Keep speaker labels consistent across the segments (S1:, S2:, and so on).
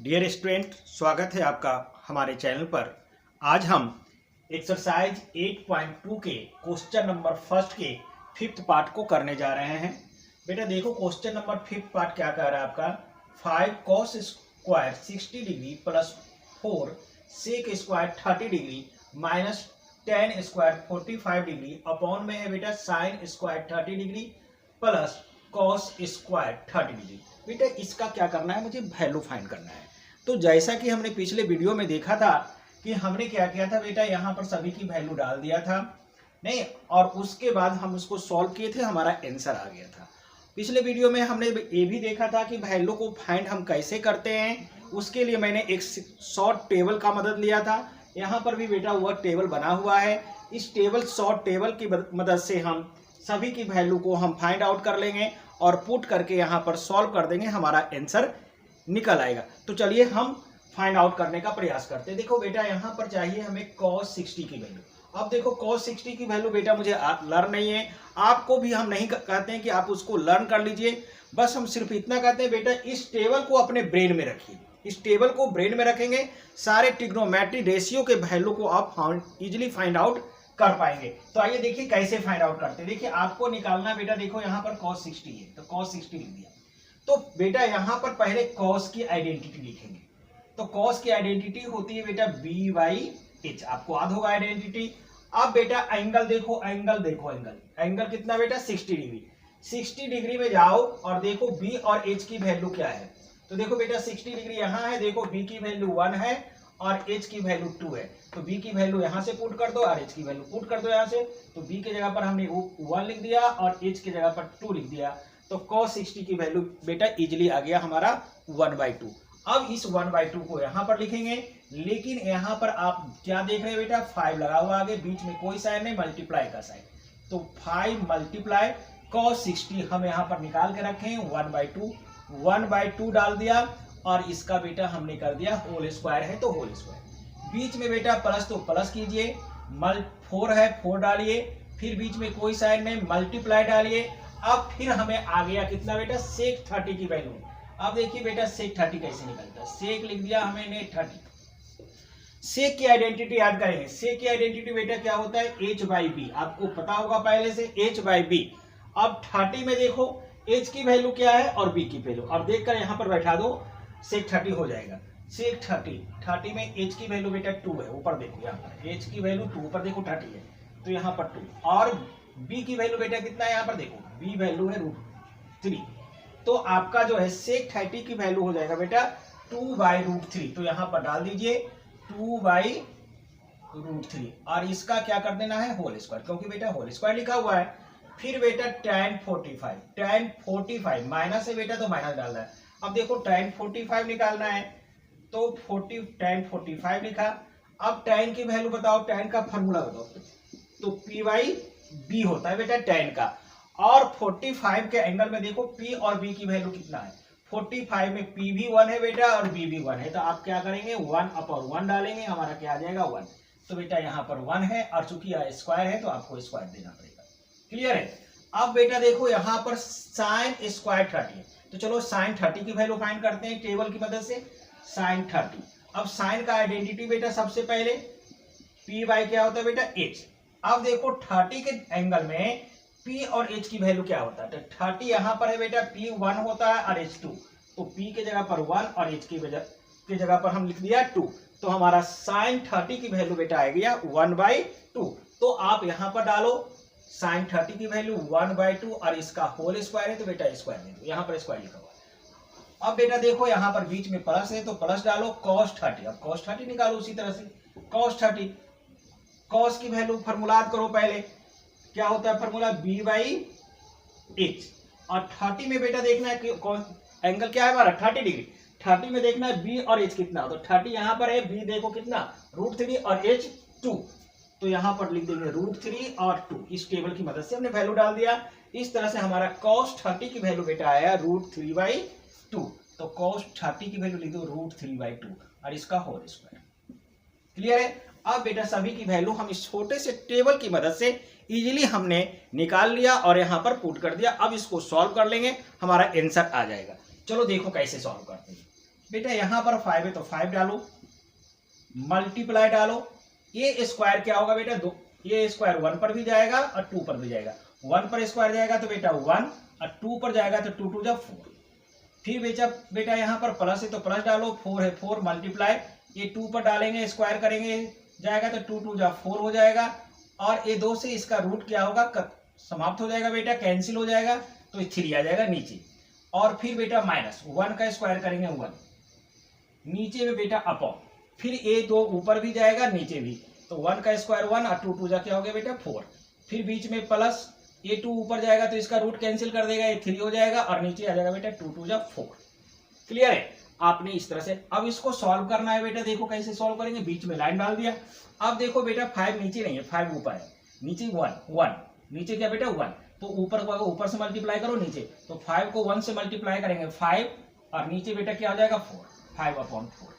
S1: Dear student, स्वागत है आपका हमारे चैनल पर। आज हम एक्सरसाइज 8.2 के क्वेश्चन नंबर फर्स्ट के फिफ्थ पार्ट को करने जा रहे हैं। बेटा देखो, क्वेश्चन नंबर फिफ्थ पार्ट क्या कह रहा है आपका, 5 cos square 60 degree plus 4 sec square 30 degree minus 10 square 45 degree upon में है बेटा sine square 30 degree plus cos square 30 degree. बेटा इसका क्या करना है, मुझे वैल्यू फाइंड करना है। तो जैसा कि हमने पिछले वीडियो में देखा था कि हमने क्या किया था बेटा, यहाँ पर सभी की वैल्यू डाल दिया था नहीं, और उसके बाद हम उसको सॉल्व किए थे, हमारा आंसर आ गया था। पिछले वीडियो में हमने ये भी देखा था कि वैल्यू को फाइंड हम कैसे करते हैं। उसके लिए मैंने एक शॉर्ट टेबल का मदद लिया था। यहाँ पर भी बेटा वह टेबल बना हुआ है। इस शॉर्ट टेबल की मदद से हम सभी की वैल्यू को हम फाइंड आउट कर लेंगे और पुट करके यहाँ पर सॉल्व कर देंगे, हमारा आंसर निकल आएगा। तो चलिए हम फाइंड आउट करने का प्रयास करते हैं। देखो बेटा, यहाँ पर चाहिए हमें cos 60 की वैल्यू। अब देखो cos 60 की वैल्यू बेटा मुझे लर्न नहीं है, आपको भी हम नहीं कहते हैं कि आप उसको लर्न कर लीजिए। बस हम सिर्फ इतना कहते हैं बेटा, इस टेबल को अपने ब्रेन में रखिए। इस टेबल को ब्रेन में रखेंगे, सारे ट्रिग्नोमेट्री रेशियो के वैल्यू को आप इजिली फाइंड आउट कर पाएंगे। तो आइए देखिए कैसे फाइंड आउट करते हैं। देखिए आपको निकालना बेटा, देखो यहाँ पर cos 60 है तो cos 60 लिख दिया। तो बेटा यहाँ पर पहले cos की आइडेंटिटी लिखेंगे। तो cos की आइडेंटिटी होती है बेटा b बाई एच, आपको याद होगा आइडेंटिटी। अब बेटा एंगल देखो, एंगल कितना बेटा 60 डिग्री। 60 डिग्री में जाओ और देखो b और h की वैल्यू क्या है। तो देखो बेटा 60 डिग्री यहाँ है, देखो b की वैल्यू 1 है और h की वैल्यू 2 है। तो b की वैल्यू यहाँ से पुट कर दो और h की वैल्यू पुट कर दो यहाँ से। तो b के जगह पर हमने 1 लिख दिया और h की जगह पर 2 लिख दिया। तो cos 60 की वैल्यू बेटा इजिली आ गया हमारा 1/2। अब इस 1/2 को यहाँ पर लिखेंगे, लेकिन यहाँ पर आप क्या देख रहे हैं बेटा, 5 लगा हुआ आगे, बीच में कोई साइन नहीं, मल्टीप्लाई का साइन। तो 5 मल्टीप्लाई cos 60 हम यहाँ पर निकाल के रखे हैं 1/2 डाल दिया और इसका बेटा हमने कर दिया होल स्क्वायर है तो होल स्क्वायर। बीच में बेटा प्लस तो प्लस कीजिए, 4 है 4 डालिए, फिर बीच में कोई साइन नहीं, मल्टीप्लाई डालिए। अब फिर हमें आ गया कितना बेटा, सेक 30 की वैल्यू। अब देखिए बेटा सेक 30 कैसे निकलता है। सेक लिख दिया हमने 30। सेक की आइडेंटिटी याद करेंगे। सेक की आइडेंटिटी बेटा क्या होता है, h/b, आपको पता होगा पहले से h/b। अब 30 में देखो h की वैल्यू क्या है और b की वैल्यू, अब देखकर यहाँ पर बैठा दो, सेक 30 हो जाएगा। सेक 30 में h की वैल्यू बेटा 2 है, ऊपर देखो यहाँ पर h की वैल्यू 2, ऊपर देखो 30 है तो यहाँ पर 2, और b की वैल्यू बेटा कितना है, यहाँ पर देखो b वैल्यू है √3। तो आपका जो है सेक 30 की वैल्यू हो जाएगा बेटा 2/√3। तो यहाँ पर डाल दीजिए 2/√3 और इसका क्या कर देना है, होल स्क्वायर, क्योंकि बेटा होल स्क्वायर लिखा हुआ है। फिर बेटा tan 45 माइनस है बेटा तो माइनस डालना है। अब देखो tan 45 निकालना है तो tan 45 लिखा। अब tan की वैल्यू बताओ, tan का फॉर्मूला बताओ। तो p/b होता है बेटा tan का, और 45 के एंगल में देखो p और b की वैल्यू कितना है। 45 में p भी 1 है बेटा और b भी 1 है, तो आप क्या करेंगे 1/1 डालेंगे, हमारा क्या आ जाएगा 1। तो बेटा यहाँ पर 1 है और चूंकि स्क्वायर है तो आपको स्क्वायर देना पड़ेगा। क्लियर है। अब बेटा देखो यहाँ पर साइन स्क्वायर 30, तो चलो साइन 30 की वैल्यू फाइंड करते हैं टेबल की मदद से। साइन 30, अब साइन का आइडेंटिटी बेटा सबसे पहले p/, क्या होता है बेटा h। अब देखो 30 के एंगल में p और h की वैल्यू क्या होता है, तो 30 यहाँ पर है बेटा p 1 होता है और h 2, तो p के जगह पर 1 और h की जगह पर हम लिख दिया 2। तो हमारा साइन 30 की वैल्यू बेटा आ गया 1/2। तो आप यहाँ पर डालो साइन 30 की वैल्यू 1/2 और इसका होल स्क्वायर है तो बेटा स्क्वायर दे दो, यहाँ पर स्क्वायर लिखा हुआ है। अब बेटा देखो यहाँ पर बीच में प्लस है तो प्लस डालो cos 30। अब cos 30 निकालो उसी तरह से, cos 30, cos की वैल्यू फॉर्मूला करो पहले, क्या होता है फॉर्मूला b/h। और 30 में बेटा देखना है कि एंगल क्या है हमारा 30 डिग्री। 30 में देखना है b और h कितना, तो 30 यहाँ पर है, b देखो कितना √3 और h 2, तो यहाँ पर लिख देंगे √3 और 2। इस टेबल की मदद से हमने वैल्यू डाल दिया। इस तरह से हमारा cos 30 की वैल्यू बेटा आया √3/2। तो cos 30 की वैल्यू लिख दो √3/2 और इसका होल स्क्वायर। क्लियर है। अब बेटा सभी की वैल्यू हम इस छोटे से टेबल की मदद से इजीली हमने निकाल लिया और यहाँ पर पुट कर दिया। अब इसको सॉल्व कर लेंगे, हमारा आंसर आ जाएगा। चलो देखो कैसे सॉल्व करते हैं। बेटा यहाँ पर 5 है तो 5 डालो, मल्टीप्लाई डालो, ये स्क्वायर क्या होगा बेटा, दो ये स्क्वायर 1 पर भी जाएगा और 2 पर भी जाएगा, 1 पर स्क्वायर जाएगा तो बेटा 1 और 2 पर जाएगा तो 2 2 जा 4। फिर बेटा यहाँ पर प्लस है तो प्लस डालो, 4 है 4 मल्टीप्लाई, ये 2 पर डालेंगे स्क्वायर करेंगे जाएगा तो 2 2 जा 4 हो जाएगा, और ये 2 से इसका रूट क्या होगा, समाप्त हो जाएगा बेटा, कैंसिल हो जाएगा, तो 3 आ जाएगा नीचे। और फिर बेटा माइनस 1 का स्क्वायर करेंगे 1, नीचे में बेटा अपॉन, फिर ये 2 ऊपर भी जाएगा नीचे भी, तो 1 का स्क्वायर 1 और 2 2 जा क्या हो गया बेटा 4, फिर बीच में प्लस, ये 2 ऊपर जाएगा तो इसका रूट कैंसिल कर देगा, ये 3 हो जाएगा, और नीचे आ जाएगा बेटा 2 2 जा 4। क्लियर है? आपने इस तरह से अब इसको सॉल्व करना है बेटा, देखो कैसे सॉल्व करेंगे, बीच में लाइन डाल दिया। अब देखो बेटा 5 नीचे नहीं है, 5 ऊपर है, नीचे 1 नीचे क्या बेटा 1, तो ऊपर से मल्टीप्लाई करो नीचे, तो 5 को 1 से मल्टीप्लाई करेंगे 5, और नीचे बेटा क्या हो जाएगा 4, 5/4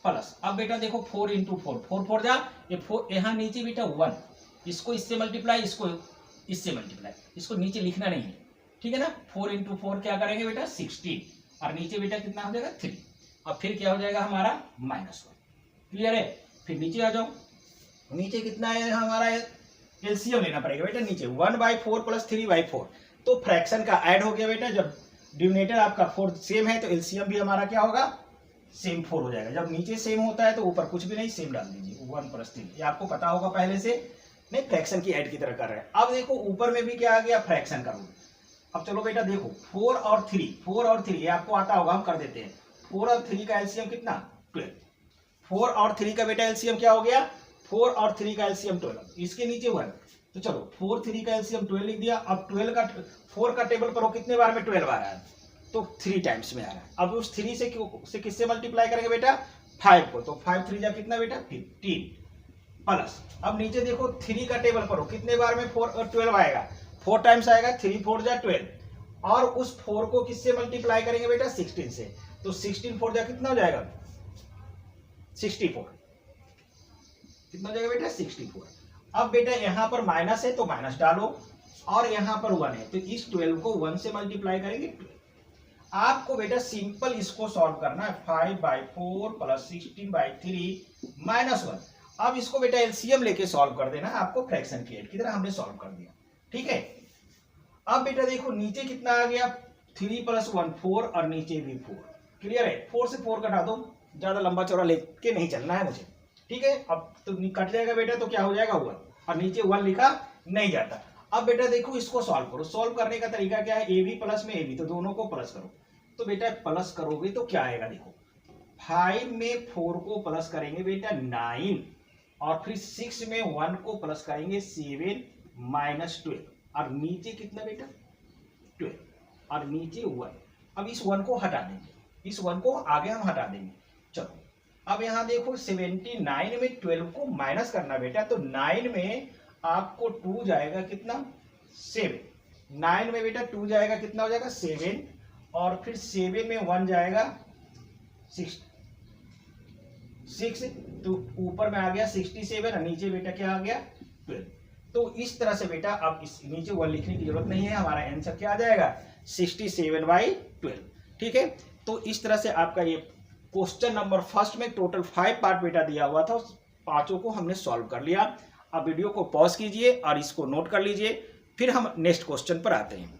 S1: प्लस। अब बेटा देखो 4 इंटू 4, 4 4 जा, ये 4 यहाँ नीचे बेटा 1, इसको इससे मल्टीप्लाई, इसको इससे मल्टीप्लाई, इसको नीचे लिखना नहीं है, ठीक है ना। 4 इंटू 4 क्या करेंगे बेटा 16, और नीचे बेटा कितना हो जाएगा 3, अब फिर क्या हो जाएगा हमारा -1। क्लियर है? फिर नीचे आ जाओ, नीचे कितना है हमारा, एलसीएम लेना पड़ेगा बेटा, नीचे 1/4 प्लस 3/4, तो फ्रैक्शन का ऐड हो गया बेटा, जब डिनोमिनेटर आपका 4 सेम है तो एलसीएम भी हमारा क्या होगा, सेम 4 हो जाएगा। जब नीचे सेम होता है तो ऊपर कुछ भी नहीं, सेम डाल दीजिए, 1 + 3, ये आपको पता होगा पहले से, नहीं फ्रैक्शन की ऐड की तरह कर रहे हैं। अब देखो ऊपर में भी क्या आ गया, फ्रैक्शन का रूल। अब चलो बेटा देखो 4 और 3 ये आपको आता होगा, हम कर देते हैं। 4 और 3 का एलसीएम कितना 12, 4 और 3 का बेटा एलसीएम क्या हो गया, 4 और 3 का एलसीएम 12, इसके नीचे 1, तो चलो 4 3 का एलसीएम 12 लिख दिया। अब 12 का 4 का टेबल करो, कितने बार में 12 आ रहा है, तो 3 टाइम्स में आ रहा है। अब उस 3 से किससे मल्टीप्लाई करेंगे बेटा 5 को, तो 5 3 जा कितना बेटा 15 प्लस। अब नीचे देखो 3 का टेबल करो, कितने बार में 4 और 12 आएगा, 4 टाइम्स आएगा, 3 4 जा 12, और उस 4 को किससे मल्टीप्लाई करेंगे बेटा 16 से, तो 16 4 जा कितना हो जाएगा 64, कितना हो जाएगा बेटा 64। अब बेटा यहाँ पर माइनस है तो माइनस डालो, और यहाँ पर 1 है तो इस 12 को 1 से मल्टीप्लाई करेंगे 12। आपको बेटा सिंपल इसको सॉल्व करना है, 5/4 प्लस 16/3 -1। अब इसको बेटा एलसीएम लेके सॉल्व कर देना है आपको, फ्रैक्शन की ऐड की तरह हमने सॉल्व कर दिया, ठीक है। अब बेटा देखो नीचे कितना आ गया 3 + 1 4, और नीचे भी 4। क्लियर है? 4 से 4 कटा दो, ज्यादा लंबा चौड़ा लेके नहीं चलना है मुझे, ठीक है। अब तो कट जाएगा बेटा, तो क्या हो जाएगा 1, और नीचे 1 लिखा नहीं जाता। अब बेटा देखो इसको सॉल्व करो, सॉल्व करने का तरीका क्या है, ए बी प्लस में ए बी, तो दोनों को प्लस करो, तो बेटा प्लस करोगे तो क्या आएगा, देखो 5 में 4 को प्लस करेंगे बेटा 9, और फिर 6 में 1 को प्लस करेंगे 7 -12, और नीचे कितना बेटा 12, और नीचे 1। अब इस 1 को हटा देंगे, इस 1 को आगे हम हटा देंगे। चलो अब यहाँ देखो 79 में 12 को माइनस करना बेटा, तो 9 में आपको 2 जाएगा कितना 7, 9 में बेटा 2 जाएगा कितना हो जाएगा 7, और फिर 7 में 1 जाएगा 6, तो ऊपर में आ गया 67, और नीचे बेटा क्या आ गया 12। तो इस तरह से बेटा अब इस नीचे 1 लिखने की जरूरत नहीं है, हमारा आंसर क्या आ जाएगा 67/12, ठीक है। तो इस तरह से आपका ये क्वेश्चन नंबर फर्स्ट में टोटल 5 पार्ट बेटा दिया हुआ था, उस पांचों को हमने सॉल्व कर लिया। अब वीडियो को पॉज कीजिए और इसको नोट कर लीजिए, फिर हम नेक्स्ट क्वेश्चन पर आते हैं।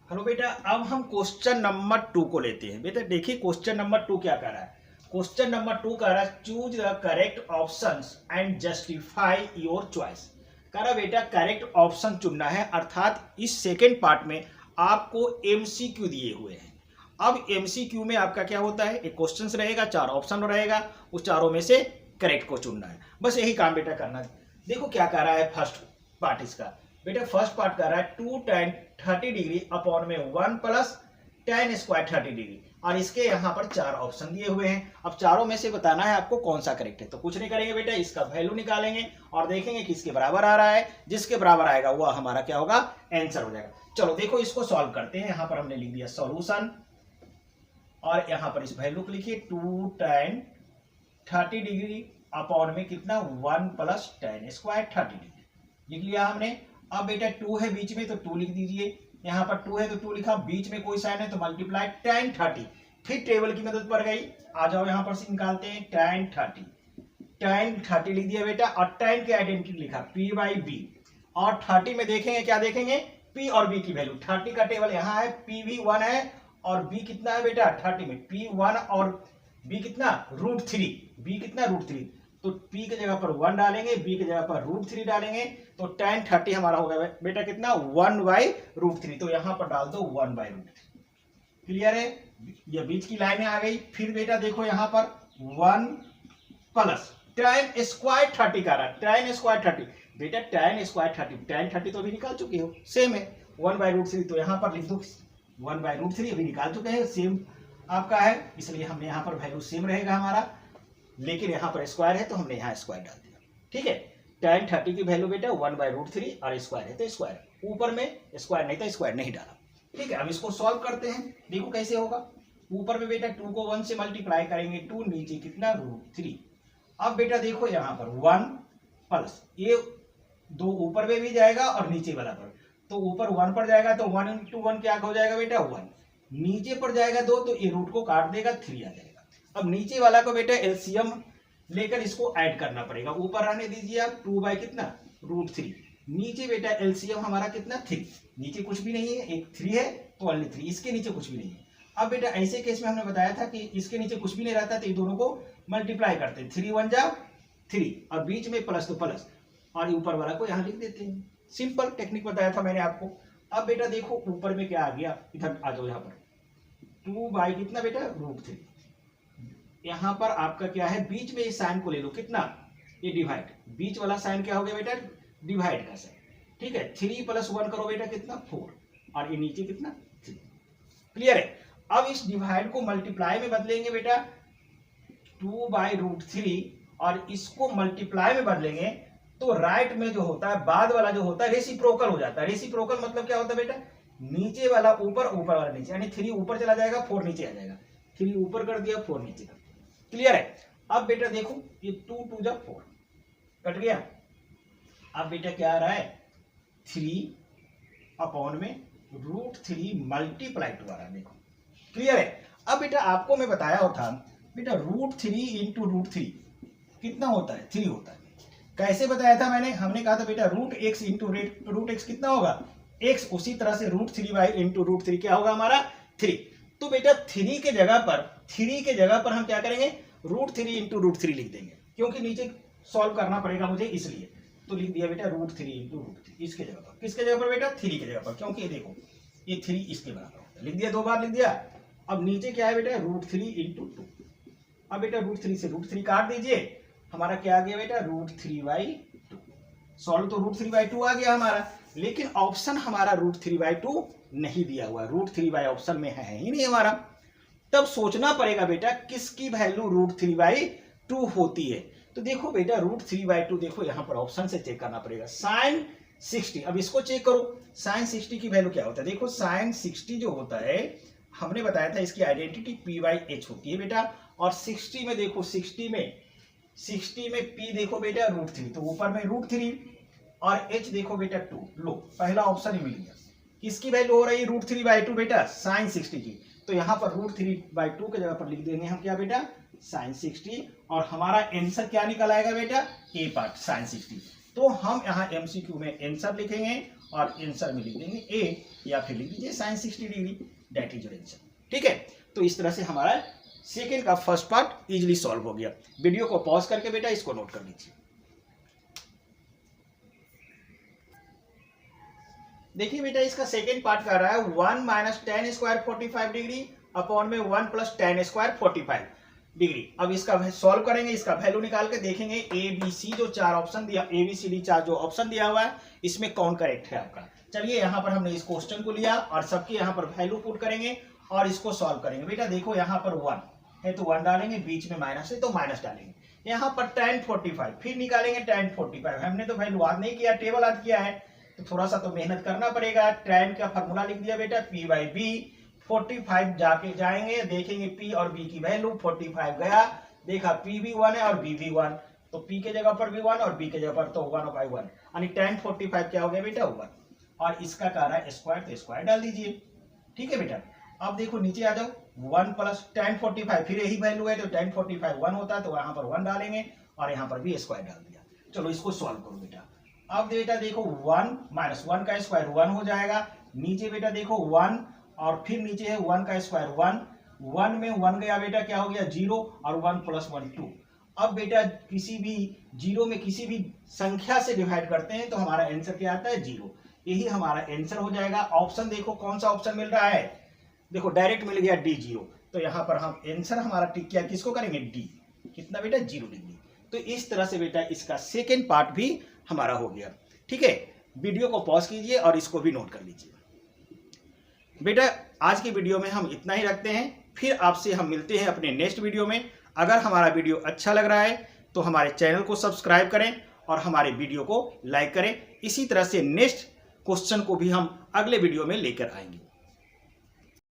S1: हेलो बेटा, अब हम क्वेश्चन नंबर 2 को लेते हैं। बेटा देखिए क्वेश्चन नंबर 2 क्या कर रहा है, क्वेश्चन नंबर 2 कह रहा है choose the correct options and justify your choice. कह रहा बेटा करेक्ट ऑप्शन चुनना है, अर्थात इस सेकेंड पार्ट में आपको एमसीक्यू दिए हुए हैं। अब एमसीक्यू में आपका क्या होता है, एक क्वेश्चन रहेगा, 4 ऑप्शन रहेगा, उस चारों में से करेक्ट को चुनना है, बस यही काम बेटा करना है। देखो क्या कह रहा है फर्स्ट पार्ट इसका, बेटा फर्स्ट पार्ट कह रहा है 2 tan 30 डिग्री अपॉन में 1 + tan स्क्वायर 30 डिग्री, और इसके यहाँ पर 4 ऑप्शन दिए हुए हैं। अब चारों में से बताना है आपको कौन सा करेक्ट है। तो कुछ नहीं करेंगे बेटा, इसका वैल्यू निकालेंगे और देखेंगे किसके बराबर आ रहा है, जिसके बराबर आएगा वो हमारा क्या होगा आंसर हो जाएगा। चलो देखो इसको सॉल्व करते हैं। यहाँ पर हमने लिख दिया सॉल्यूशन, और यहाँ पर इस वैल्यू को लिखिए 2 tan 30 डिग्री अपॉन में कितना 1 + tan स्क्वायर 30 डिग्री लिख लिया हमने। अब बेटा 2 है बीच में तो 2 लिख दीजिए, यहाँ पर 2 है तो 2 लिखा, बीच में कोई साइन है तो मल्टीप्लाई tan 30। फिर टेबल की मदद पड़ गई, आ जाओ यहाँ पर से निकालते हैं tan 30 लिख दिया बेटा, और tan की आइडेंटिटी लिखा p/b, और 30 में देखेंगे क्या देखेंगे, p और b की वैल्यू। 30 का टेबल यहाँ है, p भी 1 है और b कितना है बेटा 30 में, p 1 और b कितना √3, b कितना √3, तो p की जगह पर 1 डालेंगे, b की जगह पर √3 डालेंगे, तो tan 30 हमारा हो गया बेटा कितना 1/√3, तो यहाँ पर डाल दो 1/√3। क्लियर है, ये बीच की लाइनें आ गई। फिर बेटा देखो यहाँ पर 1 प्लस tan स्क्वायर 30 का रहा, tan स्क्वायर 30 बेटा, tan स्क्वायर 30, tan 30 तो अभी निकाल चुके हो, सेम है 1/√3, तो यहाँ पर लिख दो 1/√3, अभी निकाल चुके हैं, सेम आपका है, इसलिए हमने यहाँ पर वैल्यू सेम रहेगा हमारा, लेकिन यहाँ पर स्क्वायर है तो हमने यहाँ स्क्वायर डाल दिया। ठीक है, tan 30 की वैल्यू बेटा 1/√3 और स्क्वायर है तो स्क्वायर, ऊपर में स्क्वायर नहीं था स्क्वायर नहीं डाला। ठीक है, अब इसको सॉल्व करते हैं, देखो कैसे होगा। ऊपर में बेटा 2 को 1 से मल्टीप्लाई करेंगे 2, नीचे कितना √3। अब बेटा देखो यहाँ पर 1 प्लस ये 2 ऊपर में भी जाएगा और नीचे वाला पर, तो ऊपर 1 पर जाएगा तो 1 × 1 क्या हो जाएगा बेटा 1, नीचे पर जाएगा 2 तो ये रूट को काट देगा 3 आ जाएगा। अब नीचे वाला को बेटा एलसीएम लेकर इसको ऐड करना पड़ेगा, ऊपर आने दीजिए आप 2 बाई कितना √3, नीचे बेटा एलसीएम हमारा कितना 3, नीचे कुछ भी नहीं है, एक 3 है तो ओनली 3, इसके नीचे कुछ भी नहीं है। अब बेटा ऐसे केस में हमने बताया था कि इसके नीचे कुछ भी नहीं रहता तो ये दोनों को मल्टीप्लाई करते हैं, 3 1 जा 3 और बीच में प्लस तो प्लस और ऊपर वाला को यहाँ लिख देते हैं, सिंपल टेक्निक बताया था मैंने आपको। अब बेटा देखो ऊपर में क्या आ गया, इधर आ जाओ यहाँ पर 2 बाई कितना बेटा √3, यहाँ पर आपका क्या है बीच में इस साइन को ले लो कितना ये डिवाइड, बीच वाला साइन क्या हो गया बेटा डिवाइड का साइन। ठीक है, 3 + 1 करो बेटा कितना 4 और ये नीचे कितना 3। क्लियर है, अब इस डिवाइड को मल्टीप्लाई में बदलेंगे बेटा 2/√3 और इसको मल्टीप्लाई में बदलेंगे तो राइट में जो होता है बाद वाला जो होता है रेसिप्रोकल हो जाता है। रेसिप्रोकल मतलब क्या होता है बेटा, नीचे वाला ऊपर ऊपर वाला नीचे, यानी 3 ऊपर चला जाएगा 4 नीचे आ जाएगा, 3 ऊपर कर दिया 4 नीचे कर दिया। क्लियर है, अब बेटा देखो ये 2 2 जा 4 कट गया। अब बेटा क्या आ रहा है 3/√3 मल्टीप्लाई 2 आ रहा है, देखो क्लियर है। अब बेटा आपको मैं बताया था बेटा √3 × √3 कितना होता है 3 होता है। कैसे बताया था मैंने, हमने कहा था बेटा √x × √x कितना होगा x, उसी तरह से √3 × √3 क्या होगा हमारा 3। तो बेटा 3 के जगह पर हम क्या करेंगे √3 × √3 लिख देंगे, क्योंकि नीचे सॉल्व करना पड़ेगा मुझे इसलिए, तो लिख दिया बेटा √3 × √3 इसके जगह पर, किसके जगह पर बेटा 3 के जगह पर, क्योंकि ये देखो ये 3 इसके बराबर होता है, लिख दिया 2 बार लिख दिया। अब नीचे क्या है बेटा √3 × 2, अब बेटा √3 से √3 काट दीजिए, हमारा क्या आ गया बेटा √3/2। सॉल्व तो √3/2 आ गया हमारा, लेकिन ऑप्शन हमारा √3/2 नहीं दिया हुआ, √3 ऑप्शन में है ही नहीं हमारा। तब सोचना पड़ेगा बेटा किसकी वैल्यू √3/2 होती है। तो देखो बेटा √3/2 देखो यहाँ पर ऑप्शन से चेक करना पड़ेगा, sin 60। अब इसको चेक करो sin 60 की वैल्यू क्या होता है, देखो sin 60 जो होता है हमने बताया था इसकी आइडेंटिटी p/h होती है बेटा, और 60 में देखो 60 में p देखो बेटा √3, तो ऊपर में √3 और h देखो बेटा 2, लो पहला ऑप्शन ही मिल गया। किसकी वैल्यू हो रही है √3/2 बेटा sin 60 की, तो यहाँ पर √3/2 के जगह पर लिख देंगे हम क्या बेटा sin 60, और हमारा आंसर क्या निकल आएगा बेटा ए पार्ट sin 60। तो हम यहाँ MCQ में आंसर लिखेंगे और आंसर में लिख देंगे ए, या फिर लिख दीजिए sin 60 degree, that is your answer. ठीक है, तो इस तरह से हमारा सेकेंड का फर्स्ट पार्ट इजीली सॉल्व हो गया। वीडियो को पॉज करके बेटा इसको नोट कर लीजिए। देखिए बेटा इसका सेकेंड पार्ट कर रहा है 1 - tan स्क्वायर 45 डिग्री अपॉन में 1 + tan स्क्वायर 45 डिग्री। अब इसका सॉल्व करेंगे, इसका वैल्यू निकाल के देखेंगे ABC जो 4 ऑप्शन दिया, ABCD 4 जो ऑप्शन दिया हुआ है इसमें कौन करेक्ट है आपका। चलिए यहाँ पर हमने इस क्वेश्चन को लिया और सबके यहाँ पर वैल्यू पुट करेंगे और इसको सॉल्व करेंगे। बेटा देखो यहाँ पर 1 है तो 1 डालेंगे, बीच में माइनस है तो माइनस डालेंगे। यहाँ पर tan 45 फिर निकालेंगे tan 45, हमने तो वैल्यू याद नहीं किया, टेबल याद किया है, तो थोड़ा सा तो मेहनत करना पड़ेगा। tan का फॉर्मूला लिख दिया बेटा p/b, 45 जाएंगे देखेंगे p और b की वैल्यू, 45 गया, देखा p भी 1 है और b भी 1, तो p के जगह पर भी 1 और b के जगह पर तो 1/1, यानी tan 45 क्या हो गया बेटा 1। और इसका कह रहा है स्क्वायर, तो स्क्वायर डाल दीजिए। ठीक है बेटा, अब देखो नीचे आ जाओ, 1 प्लस tan 45, फिर यही वैल्यू है तो tan 45 1 होता है, तो यहाँ पर 1 डालेंगे और यहाँ पर भी स्क्वायर डाल दिया। चलो इसको सॉल्व करो बेटा। अब बेटा देखो 1 माइनस 1 का स्क्वायर 1 हो जाएगा, नीचे बेटा देखो 1 और फिर नीचे है 1 का स्क्वायर 1, 1 में 1 गया बेटा, क्या हो गया 0, और 1 प्लस 1 2। अब बेटा किसी भी जीरो में किसी भी संख्या से डिवाइड करते हैं तो हमारा आंसर क्या आता है 0, यही हमारा आंसर हो जाएगा। ऑप्शन देखो कौन सा ऑप्शन मिल रहा है, देखो डायरेक्ट मिल गया D 0, तो यहाँ पर हम आंसर हमारा टिक किया किसको करेंगे D, कितना बेटा 0 डिग्री। तो इस तरह से बेटा इसका सेकेंड पार्ट भी हमारा हो गया। ठीक है, वीडियो को पॉज कीजिए और इसको भी नोट कर लीजिए। बेटा आज की वीडियो में हम इतना ही रखते हैं, फिर आपसे हम मिलते हैं अपने नेक्स्ट वीडियो में। अगर हमारा वीडियो अच्छा लग रहा है तो हमारे चैनल को सब्सक्राइब करें और हमारे वीडियो को लाइक करें। इसी तरह से नेक्स्ट क्वेश्चन को भी हम अगले वीडियो में लेकर आएंगे।